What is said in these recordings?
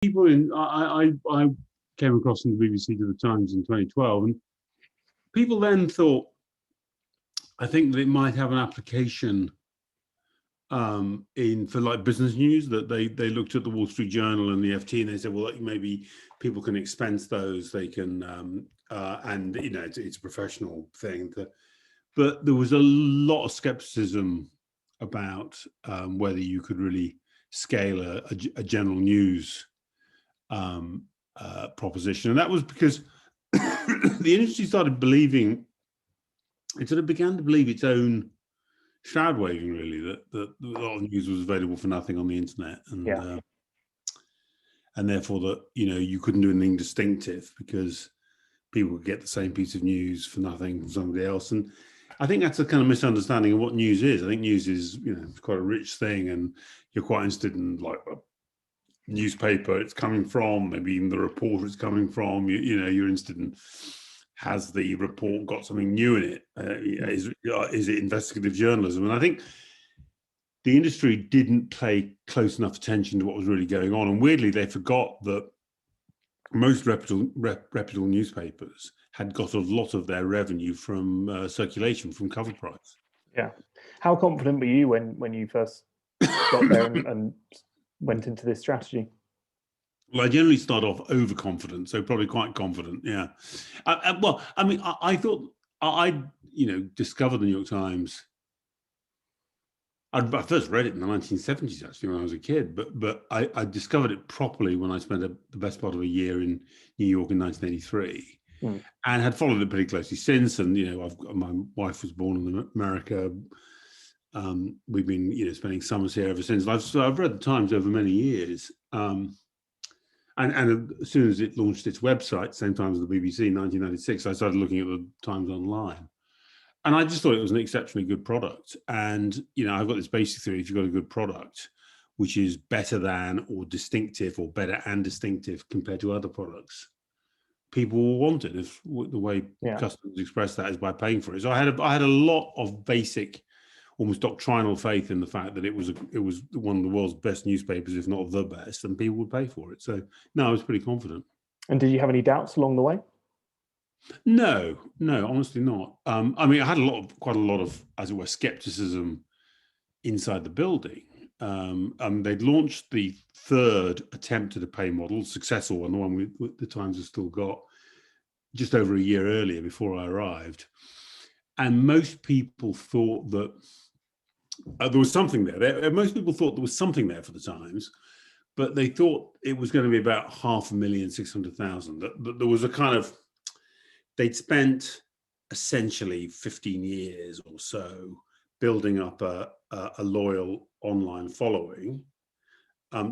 people I came across from the BBC to the Times in 2012, and people then thought, I think that it might have an application in for like business news, that they looked at the Wall Street Journal and the FT and they said, well, maybe people can expense those, they can, and it's a professional thing. But there was a lot of skepticism about whether you could really scale a general news proposition, and that was because the industry started believing, it sort of began to believe its own shroud waving, really, that a lot of news was available for nothing on the internet, and therefore that you couldn't do anything distinctive because people would get the same piece of news for nothing from somebody else. And I think that's a kind of misunderstanding of what news is. I think news is it's quite a rich thing, and you're quite interested in like a newspaper it's coming from, maybe even the reporter it's coming from. You're interested in, has the report got something new in it? Is it investigative journalism? And I think the industry didn't pay close enough attention to what was really going on. And weirdly, they forgot that most reputable newspapers had got a lot of their revenue from circulation, from cover price. Yeah. How confident were you when you first got there and went into this strategy? Well, I generally start off overconfident, so probably quite confident. Yeah. Well, I mean, I thought I discovered the New York Times. I first read it in the 1970s, actually, when I was a kid. But I discovered it properly when I spent the best part of a year in New York in 1983, and had followed it pretty closely since. And my wife was born in America. We've been spending summers here ever since. I've read the Times over many years. And as soon as it launched its website, same time as the BBC in 1996, I started looking at the Times online. And I just thought it was an exceptionally good product. And, I've got this basic theory: if you've got a good product, which is better than or distinctive, or better and distinctive compared to other products, people will want it. If the way customers express that is by paying for it. So I had a lot of basic, almost doctrinal faith in the fact that it was one of the world's best newspapers, if not the best, and people would pay for it. So no, I was pretty confident. And did you have any doubts along the way? No, honestly not. I mean, I had quite a lot of, as it were, skepticism inside the building. They'd launched the third attempt at a pay model, successful one, the one the Times has still got, just over a year earlier, before I arrived. And most people thought that there was something there. Most people thought there was something there for the Times, but they thought it was going to be about 500,600,000. That there was a kind of, they'd spent essentially 15 years or so building up a loyal online following.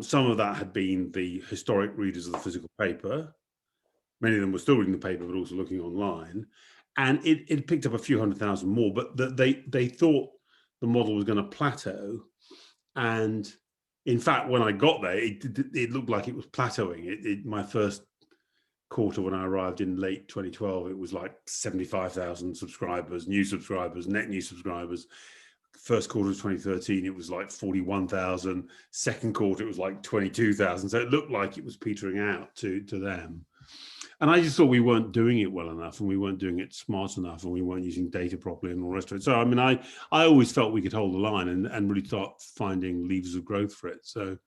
Some of that had been the historic readers of the physical paper. Many of them were still reading the paper, but also looking online. And it picked up a few 100,000 more, but they thought the model was going to plateau. And in fact, when I got there, it looked like it was plateauing. My first quarter, when I arrived in late 2012, it was like 75,000 subscribers, new subscribers, net new subscribers. First quarter of 2013, it was like 41,000. Second quarter, it was like 22,000. So it looked like it was petering out to them. And I just thought we weren't doing it well enough, and we weren't doing it smart enough, and we weren't using data properly and all the rest of it. So, I mean, I always felt we could hold the line and really start finding levers of growth for it. So,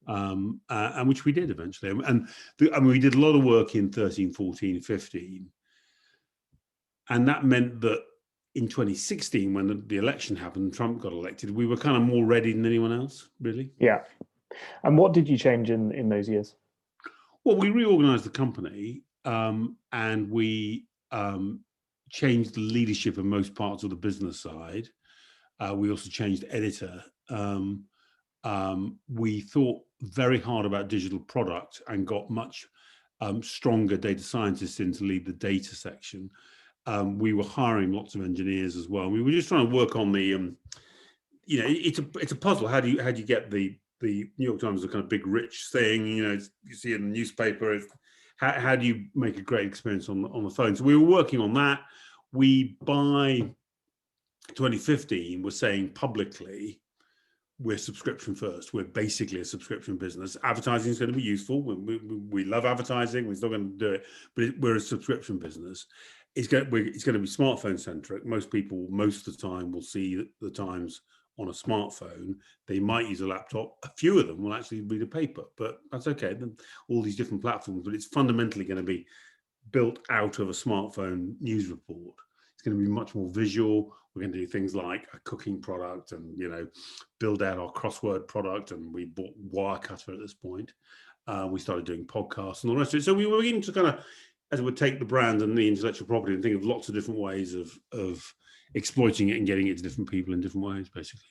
and which we did eventually. And we did a lot of work in 13, 14, 15. And that meant that in 2016, when the election happened, Trump got elected, we were kind of more ready than anyone else, really. Yeah. And what did you change in those years? Well, we reorganized the company, and we changed the leadership of most parts of the business side. We also changed editor. We thought very hard about digital product and got much stronger data scientists in to lead the data section. We were hiring lots of engineers as well. We were just trying to work on the, it's a puzzle. How do you get the New York Times is a kind of big, rich thing, you see it in the newspaper. How do you make a great experience on the phone? So we were working on that. We, by 2015, were saying publicly, we're subscription first. We're basically a subscription business. Advertising is going to be useful. We love advertising. We're still going to do it, but we're a subscription business. It's going to be smartphone centric. Most people, most of the time, will see the Times on a smartphone. They might use a laptop. A few of them will actually read a paper, but that's okay. All these different platforms, but it's fundamentally going to be built out of a smartphone news report. It's going to be much more visual. We're going to do things like a cooking product and, build out our crossword product. And we bought Wirecutter at this point. We started doing podcasts and all the rest of it. So we were beginning to kind of, as it would, take the brand and the intellectual property and think of lots of different ways of exploiting it and getting it to different people in different ways, basically.